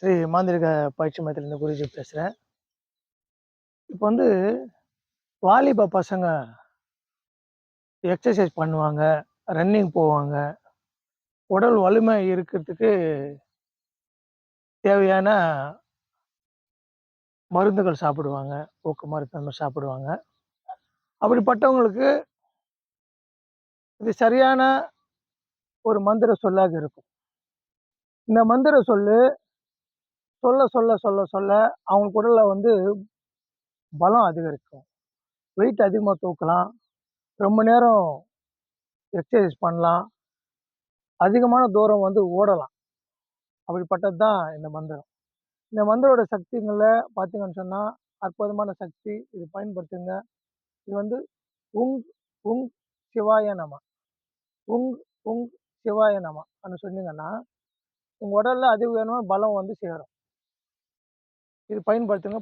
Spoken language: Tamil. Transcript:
ஸ்ரீ மாந்திரிக பயிற்சி மையத்திலேருந்து குருஜி பேசுகிறேன். இப்போ வந்து வாலிப பசங்க எக்ஸர்சைஸ் பண்ணுவாங்க, ரன்னிங் போவாங்க. உடல் வலிமை இருக்கிறதுக்கு தேவையான மருந்துகள் சாப்பிடுவாங்க. ஊக்க மருந்து அந்த மாரி சாப்பிடுவாங்க. அப்படிப்பட்டவங்களுக்கு இது சரியான ஒரு மந்திர சொல்லாக இருக்கும். இந்த மந்திர சொல்லு சொல்ல அவங்க உடல்ல வந்து பலம் அதிகரிக்கும். வெயிட் அதிகமா தூக்கலாம். ரொம்ப நேரம் எக்ஸர்சைஸ் பண்ணலாம். அதிகமான தூரம் வந்து ஓடலாம். அப்படிப்பட்டது தான் இந்த மந்திரம். இந்த மந்திரோட சக்திகள்ல பார்த்தீங்கன்னு சொன்னா, அற்புதமான சக்தி. இது பயன்படுத்துங்க. இது வந்து உங் உங் சிவாய நம. உங் உங் சிவாய நம ன்னு சொன்னீங்கன்னா, உங்க உடல்ல அதிகமான பலம் வந்து சேரும். இது பயன்படுத்துங்க.